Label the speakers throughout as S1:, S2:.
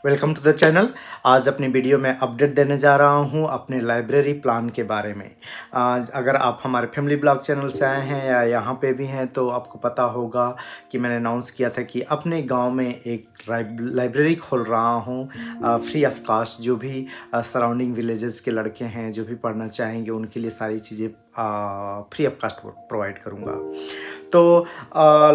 S1: Welcome to the channel. आज अपनी video में अपडेट देने जा रहा हूँ अपने लाइब्रेरी प्लान के बारे में। अगर आप हमारे फैमिली ब्लॉग चैनल से आए हैं या यहाँ पे भी हैं तो आपको पता होगा कि मैंने अनाउंस किया था कि अपने गांव में एक लाइब्रेरी खोल रहा हूँ फ्री ऑफ कास्ट। जो भी सराउंडिंग विलेजेस के लड़के हैं जो भी पढ़ना चाहेंगे उनके लिए सारी चीज़ें फ्री ऑफ कास्ट प्रोवाइड करूँगा। तो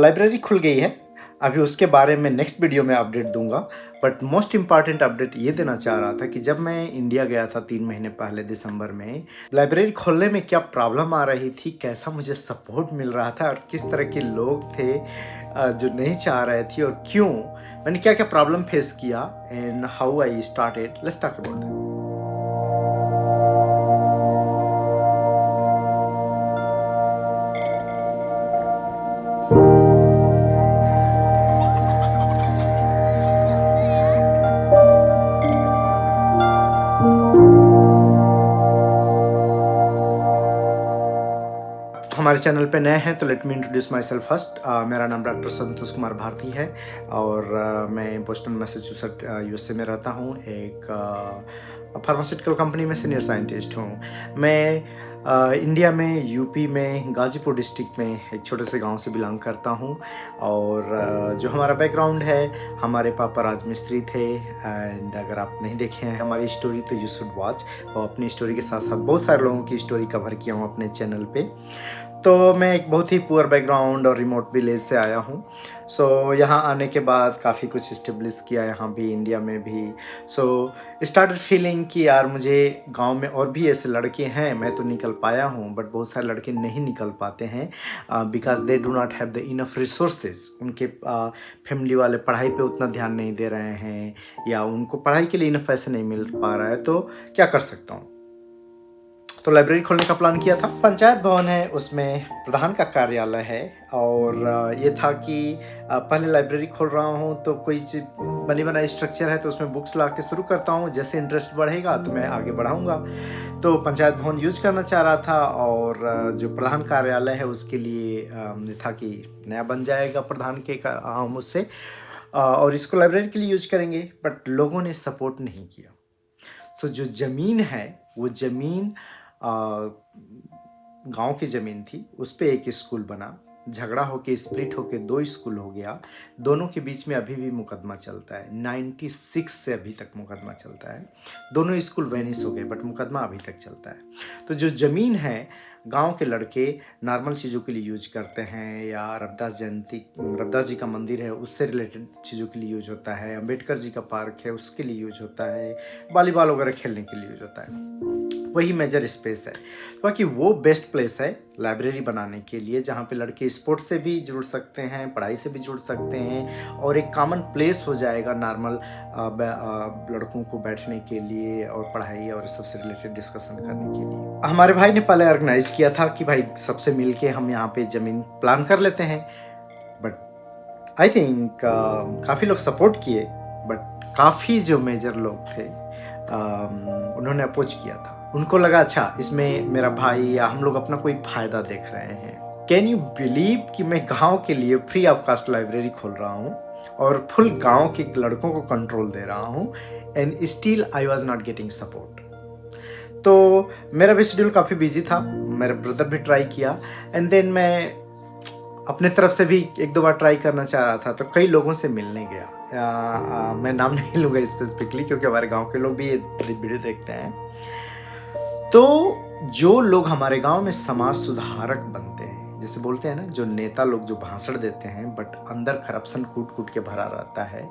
S1: लाइब्रेरी खुल गई है, अभी उसके बारे में नेक्स्ट वीडियो में अपडेट दूंगा। बट मोस्ट इम्पॉर्टेंट अपडेट ये देना चाह रहा था कि जब मैं इंडिया गया था 3 महीने पहले दिसंबर में, लाइब्रेरी खोलने में क्या प्रॉब्लम आ रही थी, कैसा मुझे सपोर्ट मिल रहा था और किस तरह के लोग थे जो नहीं चाह रहे थे और क्यों, मैंने क्या क्या प्रॉब्लम फेस किया and how I started. Let's talk about that. हमारे चैनल पे नए हैं तो let me introduce my self first. मेरा नाम डॉक्टर संतोष कुमार भारती है और मैं बोस्टन मैसेच्यूसेट्स यूएसए में रहता हूँ। एक फार्मास्यूटिकल कंपनी में सीनियर साइंटिस्ट हूँ। मैं इंडिया में यूपी में गाजीपुर डिस्ट्रिक्ट में एक छोटे से गांव से बिलोंग करता हूँ। और जो हमारा बैकग्राउंड है, हमारे पापा राजमिस्त्री थे एंड अगर आप नहीं देखे हैं हमारी स्टोरी तो यू शुड वॉच। और अपनी स्टोरी के साथ साथ बहुत सारे लोगों की स्टोरी कवर किया हूँ अपने चैनल पे। तो मैं एक बहुत ही पुअर बैकग्राउंड और रिमोट विलेज से आया हूँ। सो यहाँ आने के बाद काफ़ी कुछ इस्टेब्लिश किया यहाँ भी, इंडिया में भी। सो स्टार्टेड फीलिंग कि यार मुझे गांव में और भी ऐसे लड़के हैं, मैं तो निकल पाया हूँ बट बहुत सारे लड़के नहीं निकल पाते हैं because they do not have the enough resources. उनके फैमिली वाले पढ़ाई पे उतना ध्यान नहीं दे रहे हैं या उनको पढ़ाई के लिए इनफ पैसे नहीं मिल पा रहा है। तो क्या कर सकता हूँ, तो लाइब्रेरी खोलने का प्लान किया था। पंचायत भवन है, उसमें प्रधान का कार्यालय है और ये था कि पहले लाइब्रेरी खोल रहा हूँ तो कोई बनी बनाई स्ट्रक्चर है तो उसमें बुक्स ला के शुरू करता हूँ, जैसे इंटरेस्ट बढ़ेगा तो मैं आगे बढ़ाऊँगा। तो पंचायत भवन यूज करना चाह रहा था और जो प्रधान कार्यालय है उसके लिए ये था कि नया बन जाएगा प्रधान के मुझसे और इसको लाइब्रेरी के लिए यूज करेंगे। बट लोगों ने सपोर्ट नहीं किया। सो जो ज़मीन है वो ज़मीन गांव की ज़मीन थी, उस पे एक स्कूल बना, झगड़ा होके स्प्लिट होके 2 स्कूल हो गया। दोनों के बीच में अभी भी मुकदमा चलता है, 96 से अभी तक मुकदमा चलता है। दोनों स्कूल वैनिश हो गए बट मुकदमा अभी तक चलता है। तो जो ज़मीन है गांव के लड़के नॉर्मल चीज़ों के लिए यूज करते हैं, या रविदास जी का मंदिर है उससे रिलेटेड चीज़ों के लिए यूज होता है, अम्बेडकर जी का पार्क है उसके लिए यूज होता है, वॉलीबॉल वगैरह खेलने के लिए यूज होता है, वही मेजर स्पेस है। बाकी वो बेस्ट प्लेस है लाइब्रेरी बनाने के लिए जहाँ पे लड़के स्पोर्ट्स से भी जुड़ सकते हैं, पढ़ाई से भी जुड़ सकते हैं और एक कॉमन प्लेस हो जाएगा नॉर्मल लड़कों को बैठने के लिए और पढ़ाई और सबसे रिलेटेड डिस्कशन करने के लिए। हमारे भाई ने पहले ऑर्गेनाइज किया था कि भाई सबसे मिलके हम यहाँ पे ज़मीन प्लान कर लेते हैं, बट आई थिंक काफ़ी लोग सपोर्ट किए बट काफ़ी जो मेजर लोग थे उन्होंने अपोज किया था। उनको लगा अच्छा इसमें मेरा भाई या हम लोग अपना कोई फायदा देख रहे हैं। कैन यू बिलीव कि मैं गांव के लिए फ्री ऑफ कास्ट लाइब्रेरी खोल रहा हूँ और फुल गांव के लड़कों को कंट्रोल दे रहा हूँ and still I was not getting support. तो मेरा भी शेड्यूल काफ़ी बिजी था, मेरा ब्रदर भी ट्राई किया एंड देन मैं अपने तरफ से भी 1-2 बार ट्राई करना चाह रहा था। तो कई लोगों से मिलने गया, मैं नाम नहीं लूँगा स्पेसिफिकली क्योंकि हमारे गांव के लोग भी ये वीडियो देखते हैं। तो जो लोग हमारे गांव में समाज सुधारक बनते हैं, जैसे बोलते हैं ना जो नेता लोग जो भाषण देते हैं बट अंदर करप्शन कूट कूट के भरा रहता है,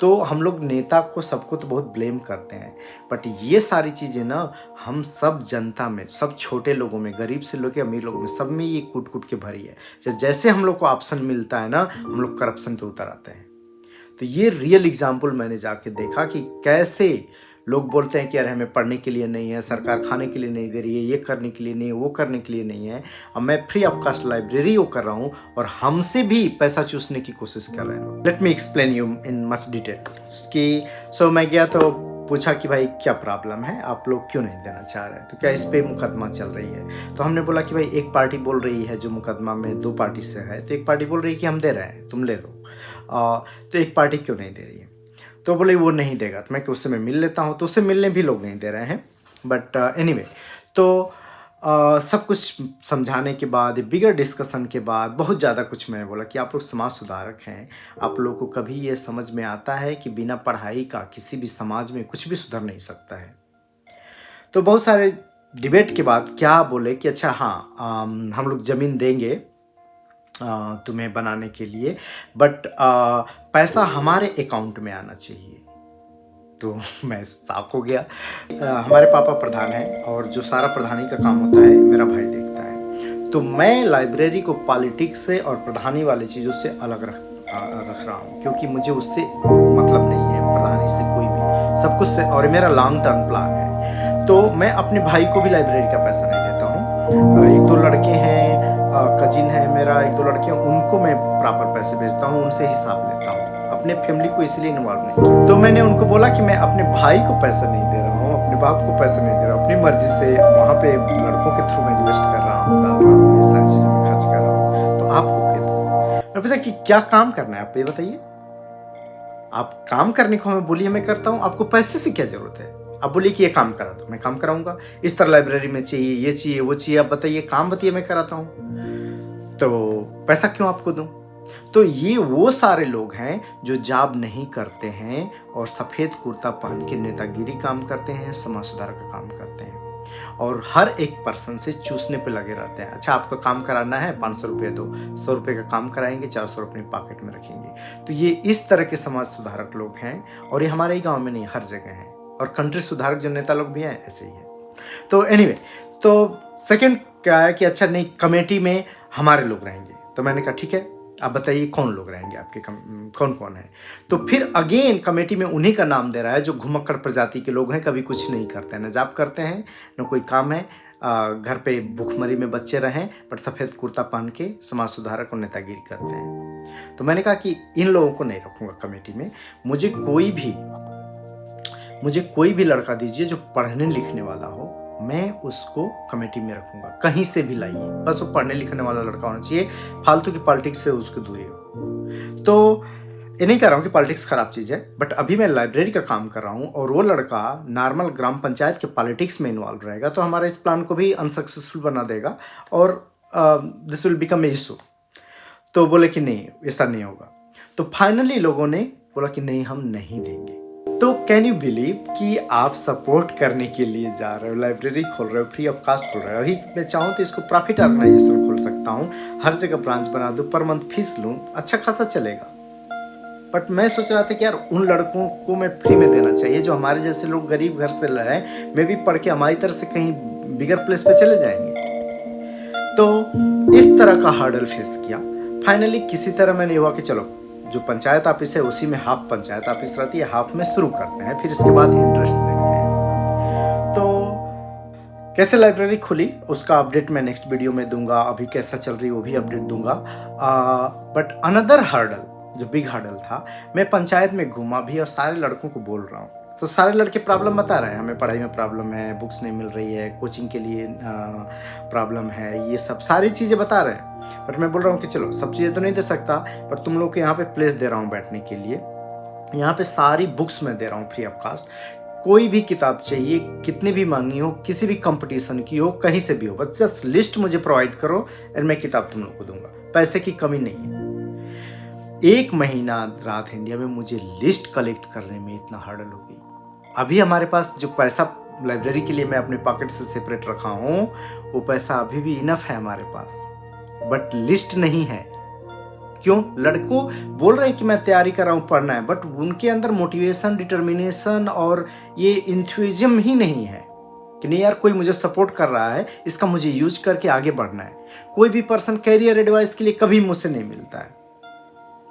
S1: तो हम लोग नेता को सबको तो बहुत ब्लेम करते हैं बट ये सारी चीज़ें ना हम सब जनता में, सब छोटे लोगों में, गरीब से लेकर अमीर लोगों में, सब में ये कूट कूट के भरी है। जैसे हम लोग को ऑप्शन मिलता है ना हम लोग करप्शन पे उतर आते हैं। तो ये रियल एग्जाम्पल मैंने जाके देखा कि कैसे लोग बोलते हैं कि यार हमें पढ़ने के लिए नहीं है, सरकार खाने के लिए नहीं दे रही है, ये करने के लिए नहीं है, वो करने के लिए नहीं है। अब मैं फ्री ऑफ कास्ट लाइब्रेरी वो कर रहा हूँ और हमसे भी पैसा चूसने की कोशिश कर रहे हैं। Let me explain you in much detail कि मैं गया तो पूछा कि भाई क्या प्रॉब्लम है, आप लोग क्यों नहीं देना चाह रहे हैं, तो क्या इस पे मुकदमा चल रही है। तो हमने बोला कि भाई एक पार्टी बोल रही है जो मुकदमा में 2 पार्टी से है, तो एक पार्टी बोल रही है कि हम दे रहे हैं तुम ले लो, तो एक पार्टी क्यों नहीं दे रही है। तो बोले वो नहीं देगा, तो मैं कि उससे मैं मिल लेता हूँ, तो उससे मिलने भी लोग नहीं दे रहे हैं। बट एनीवे, तो सब कुछ समझाने के बाद, बिगर डिस्कशन के बाद, बहुत ज़्यादा कुछ मैंने बोला कि आप लोग समाज सुधारक हैं, आप लोगों को कभी ये समझ में आता है कि बिना पढ़ाई का किसी भी समाज में कुछ भी सुधर नहीं सकता है। तो बहुत सारे डिबेट के बाद क्या बोले कि अच्छा हाँ, हम लोग ज़मीन देंगे तुम्हें बनाने के लिए, बट पैसा हमारे अकाउंट में आना चाहिए। तो मैं शॉक हो गया। हमारे पापा प्रधान हैं और जो सारा प्रधानी का काम होता है मेरा भाई देखता है। तो मैं लाइब्रेरी को पॉलिटिक्स से और प्रधानी वाली चीज़ों से अलग रख रहा हूँ, क्योंकि मुझे उससे मतलब नहीं है, प्रधानी से कोई भी, सब कुछ से, और मेरा लॉन्ग टर्म प्लान है। तो मैं अपने भाई को भी लाइब्रेरी का पैसा नहीं देता हूँ। एक दो लड़के हैं, कजिन है मेरा, एक दो लड़के हैं, उनको मैं प्रॉपर पैसे भेजता हूँ, उनसे हिसाब लेता हूँ। अपने फैमिली को इसलिए इन्वॉल्व नहीं किया। तो मैंने उनको बोला कि मैं अपने भाई को पैसा नहीं दे रहा हूँ, अपने बाप को पैसा नहीं दे रहा हूँ, अपनी मर्जी से वहाँ पे लड़कों के थ्रू मैं इन्वेस्ट कर रहा हूँ, डाल रहा हूँ, ये सारी चीज़ें मैं खर्च कर रहा हूँ। तो आपको कह दो, मैं पूछा कि क्या काम करना है, आप ये बताइए। आप काम करने को हमें बोलिए, मैं करता हूँ, आपको पैसे से क्या जरूरत है? आप बोलिए कि ये काम करा दो, मैं काम कराऊंगा, इस तरह लाइब्रेरी में चाहिए, ये चाहिए, वो चाहिए, आप बताइए, काम बताइए, मैं कराता हूँ। तो पैसा क्यों आपको दूं? तो ये वो सारे लोग हैं जो जॉब नहीं करते हैं और सफ़ेद कुर्ता पहन के नेतागिरी काम करते हैं, समाज सुधार का काम करते हैं, और हर एक पर्सन से चूसने पे लगे रहते हैं। अच्छा आपका काम कराना है, 500 रुपये दो, 100 रुपये का काम कराएंगे, 400 अपनी पॉकेट में रखेंगे। तो ये इस तरह के समाज सुधारक लोग हैं, और ये हमारे ही गाँव में नहीं, हर जगह हैं। और कंट्री सुधारक जो नेता लोग भी हैं ऐसे ही हैं। तो एनीवे, तो सेकंड क्या है कि अच्छा नहीं, कमेटी में हमारे लोग रहेंगे। तो मैंने कहा ठीक है, आप बताइए कौन लोग रहेंगे आपके, कौन कौन है? तो फिर अगेन कमेटी में उन्हीं का नाम दे रहा है जो घुमक्कड़ प्रजाति के लोग हैं, कभी कुछ नहीं करते हैं, न जॉब करते हैं, न कोई काम है, घर पे भूखमरी में बच्चे रहें, बट सफ़ेद कुर्ता पहन के समाज सुधारक और नेतागिरी करते हैं। तो मैंने कहा कि इन लोगों को नहीं रखूँगा कमेटी में। मुझे कोई भी लड़का दीजिए जो पढ़ने लिखने वाला हो, मैं उसको कमेटी में रखूंगा, कहीं से भी लाइए, बस वो पढ़ने लिखने वाला लड़का होना चाहिए, फालतू की पॉलिटिक्स से उसको दूरी हो। तो ये नहीं कह रहा हूँ कि पॉलिटिक्स खराब चीज़ है, बट अभी मैं लाइब्रेरी का काम कर रहा हूँ और वो लड़का नॉर्मल ग्राम पंचायत के पॉलिटिक्स में इन्वॉल्व रहेगा, तो हमारा इस प्लान को भी अनसक्सेसफुल बना देगा और this will become a issue. तो बोले कि नहीं, ऐसा नहीं होगा। तो फाइनली लोगों ने बोला कि नहीं, हम नहीं देंगे। तो कैन यू बिलीव कि आप सपोर्ट करने के लिए जा रहे हो, लाइब्रेरी खोल रहे हो, फ्री ऑफ कास्ट खोल रहे हो। अभी मैं चाहूँ तो इसको प्रॉफिट ऑर्गेनाइजेशन खोल सकता हूँ, हर जगह ब्रांच बना दूँ, पर मंथ फीस लूँ, अच्छा खासा चलेगा। बट मैं सोच रहा था कि यार उन लड़कों को मैं फ्री में देना चाहिए जो हमारे जैसे लोग गरीब घर से रहे, मैं भी पढ़ के हमारी तरह से कहीं बिगर प्लेस पे चले जाएंगे। तो इस तरह का हर्डल फेस किया। फाइनली किसी तरह मैंने हुआ कि चलो जो पंचायत ऑफिस है उसी में हाफ पंचायत ऑफिस रहती है, हाफ में शुरू करते हैं, फिर इसके बाद इंटरेस्ट देखते हैं। तो कैसे लाइब्रेरी खुली उसका अपडेट मैं नेक्स्ट वीडियो में दूंगा, अभी कैसा चल रही वो भी अपडेट दूंगा। बट अनदर हर्डल, जो बिग हर्डल था, मैं पंचायत में घूमा भी और सारे लड़कों को बोल रहा हूँ, तो सारे लड़के प्रॉब्लम बता रहे हैं, हमें पढ़ाई में प्रॉब्लम है, बुक्स नहीं मिल रही है, कोचिंग के लिए प्रॉब्लम है, ये सब सारी चीज़ें बता रहे हैं। बट मैं बोल रहा हूँ कि चलो सब चीज़ें तो नहीं दे सकता, पर तुम लोग को यहाँ पे प्लेस दे रहा हूँ बैठने के लिए, यहाँ पे सारी बुक्स मैं दे रहा हूँ फ्री ऑफ कास्ट। कोई भी किताब चाहिए, कितनी भी महंगी हो, किसी भी कंपटीशन की हो, कहीं से भी हो, बस जस्ट लिस्ट मुझे प्रोवाइड करो और मैं किताब तुम लोग को दूंगा, पैसे की कमी नहीं है। 1 महीना रात इंडिया में मुझे लिस्ट कलेक्ट करने में इतना हर्डल हो गई। अभी हमारे पास जो पैसा लाइब्रेरी के लिए मैं अपने पॉकेट से सेपरेट रखा हूँ, वो पैसा अभी भी इनफ है हमारे पास, बट लिस्ट नहीं है। क्यों? लड़कों बोल रहे हैं कि मैं तैयारी कर रहा हूँ, पढ़ना है, बट उनके अंदर मोटिवेशन, डिटर्मिनेशन और ये इंथुजिज्म ही नहीं है कि नहीं यार कोई मुझे सपोर्ट कर रहा है, इसका मुझे यूज करके आगे बढ़ना है। कोई भी पर्सन कैरियर एडवाइस के लिए कभी मुझसे नहीं मिलता है,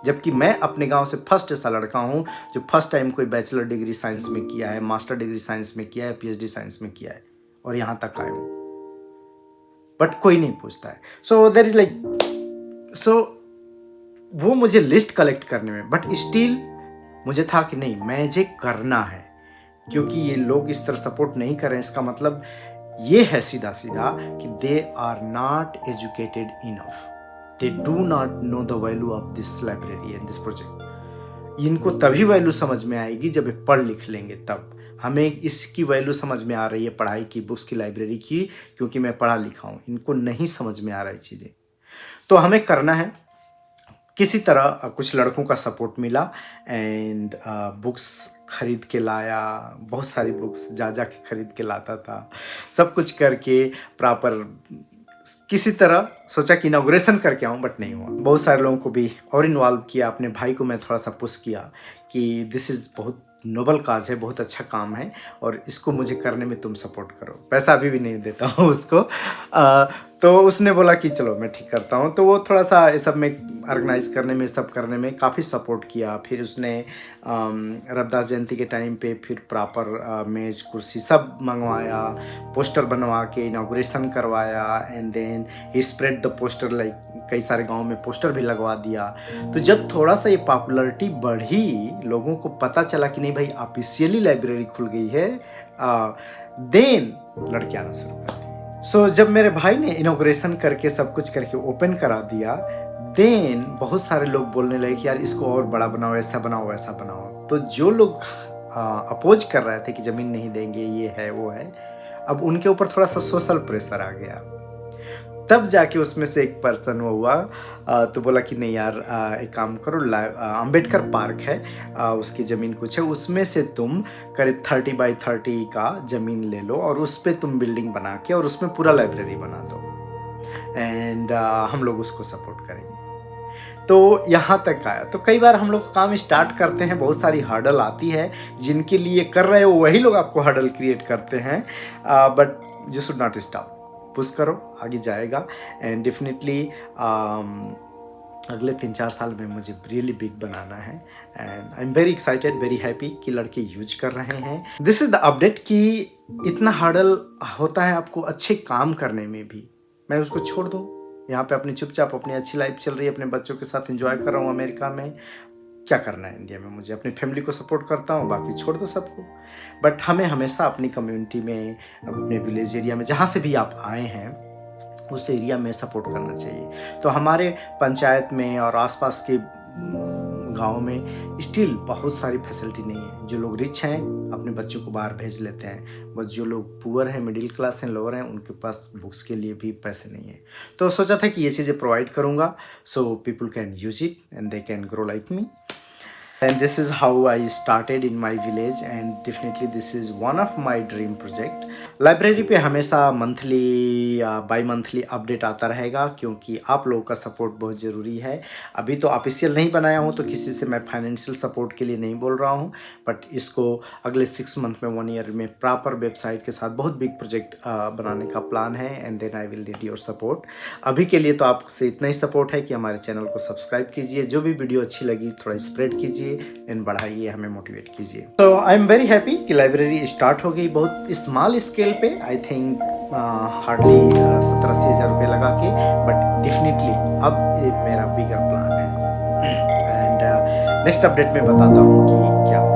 S1: जबकि मैं अपने गांव से फर्स्ट ऐसा लड़का हूं जो फर्स्ट टाइम कोई बैचलर डिग्री साइंस में किया है, मास्टर डिग्री साइंस में किया है, पीएचडी साइंस में किया है और यहां तक आया हूं, बट कोई नहीं पूछता है। सो देयर इज सो वो मुझे लिस्ट कलेक्ट करने में, बट स्टिल मुझे था कि नहीं, मुझे करना है, क्योंकि ये लोग इस तरह सपोर्ट नहीं कर रहे हैं, इसका मतलब ये है सीधा सीधा कि they are not educated enough, they do not know the value of this library and this project. इनको तभी वैल्यू समझ में आएगी जब ये पढ़ लिख लेंगे, तब हमें इसकी वैल्यू समझ में आ रही है, पढ़ाई की, बुक्स की, लाइब्रेरी की, क्योंकि मैं पढ़ा लिखा हूँ। इनको नहीं समझ में आ रही चीज़ें, तो हमें करना है किसी तरह। कुछ लड़कों का सपोर्ट मिला एंड बुक्स खरीद के लाया, बहुत सारी बुक्स जा जा के खरीद के लाता था, सब कुछ करके प्रॉपर किसी तरह सोचा कि इनॉग्रेशन करके आऊँ, बट नहीं हुआ। बहुत सारे लोगों को भी और इन्वॉल्व किया, अपने भाई को मैं थोड़ा सा पुश किया कि दिस इज़ बहुत नोबल काज है, बहुत अच्छा काम है और इसको मुझे करने में तुम सपोर्ट करो। पैसा अभी भी नहीं देता हूँ उसको। तो उसने बोला कि चलो मैं ठीक करता हूँ। तो वो थोड़ा सा इस सब में ऑर्गेनाइज करने में, सब करने में काफ़ी सपोर्ट किया। फिर उसने रविदास जयंती के टाइम पे फिर प्रॉपर मेज कुर्सी सब मंगवाया, पोस्टर बनवा के इनॉग्रेशन करवाया and then he spread the poster, like कई सारे गांव में पोस्टर भी लगवा दिया। तो जब थोड़ा सा ये पॉपुलैरिटी बढ़ी, लोगों को पता चला कि नहीं भाई ऑफिशियली लाइब्रेरी खुल गई है, देन लड़के आना शुरू कर दिए। सो जब मेरे भाई ने इनॉग्रेशन करके सब कुछ करके ओपन करा दिया, देन बहुत सारे लोग बोलने लगे कि यार इसको और बड़ा बनाओ, ऐसा बनाओ, वैसा बनाओ। तो जो लोग अपोज कर रहे थे कि ज़मीन नहीं देंगे, ये है वो है, अब उनके ऊपर थोड़ा सा सोशल प्रेशर आ गया। तब जाके उसमें से एक पर्सन हुआ तो बोला कि नहीं यार, एक काम करो, अंबेडकर पार्क है, उसकी ज़मीन कुछ है, उसमें से तुम करीब 30 बाई 30 का ज़मीन ले लो और उस पर तुम बिल्डिंग बना के और उसमें पूरा लाइब्रेरी बना दो एंड हम लोग उसको सपोर्ट करेंगे। तो यहाँ तक आया। तो कई बार हम लोग काम स्टार्ट करते हैं, बहुत सारी हर्डल आती है, जिनके लिए कर रहे हो वही लोग आपको हर्डल क्रिएट करते हैं, but you should not stop, push करो, आगे जाएगा एंड डेफिनेटली अगले 3-4 साल में मुझे रियली बिग बनाना है and I am very excited, very happy कि लड़के यूज कर रहे हैं। दिस इज़ द अपडेट कि इतना हर्डल होता है आपको अच्छे काम करने में भी, मैं उसको छोड़ दूँ, यहाँ पे अपनी चुपचाप अपनी अच्छी लाइफ चल रही है, अपने बच्चों के साथ एंजॉय कर रहा हूँ अमेरिका में, क्या करना है इंडिया में मुझे, अपनी फैमिली को सपोर्ट करता हूँ, बाकी छोड़ दो सबको। बट हमें हमेशा अपनी कम्युनिटी में, अपने विलेज एरिया में, जहाँ से भी आप आए हैं उस एरिया में सपोर्ट करना चाहिए। तो हमारे पंचायत में और आसपास के गाँव में स्टिल बहुत सारी फैसिलिटी नहीं है। जो लोग रिच हैं अपने बच्चों को बाहर भेज लेते हैं, बस जो लोग पुअर हैं, मिडिल क्लास हैं, लोअर हैं, उनके पास बुक्स के लिए भी पैसे नहीं है। तो सोचा था कि ये चीज़ें प्रोवाइड करूँगा so people can use it and they can grow like me. And this is how I started in my village and definitely this is one of my dream project. Library पे हमेशा monthly या by monthly update आता रहेगा क्योंकि आप लोगों का support बहुत ज़रूरी है। अभी तो ऑफिशियल नहीं बनाया हूँ तो किसी से मैं फाइनेंशियल सपोर्ट के लिए नहीं बोल रहा हूँ, बट इसको अगले 6 मंथ में 1 ईयर में प्रॉपर वेबसाइट के साथ बहुत बिग प्रोजेक्ट बनाने का प्लान है and then I will need your support. अभी के लिए तो आपसे इतना ही सपोर्ट है कि हमारे चैनल को सब्सक्राइब कीजिए, जो भी वीडियो अच्छी लगी थोड़ा स्प्रेड कीजिए एंड बढ़ाइए, हमें मोटिवेट कीजिए। तो आई एम वेरी हैप्पी कि लाइब्रेरी स्टार्ट हो गई बहुत स्मॉल स्केल पे, आई थिंक हार्डली 70-80 हज़ार रुपये लगा के, बट डेफिनेटली अब ये मेरा बिगर प्लान है एंड नेक्स्ट अपडेट में बताता हूँ कि क्या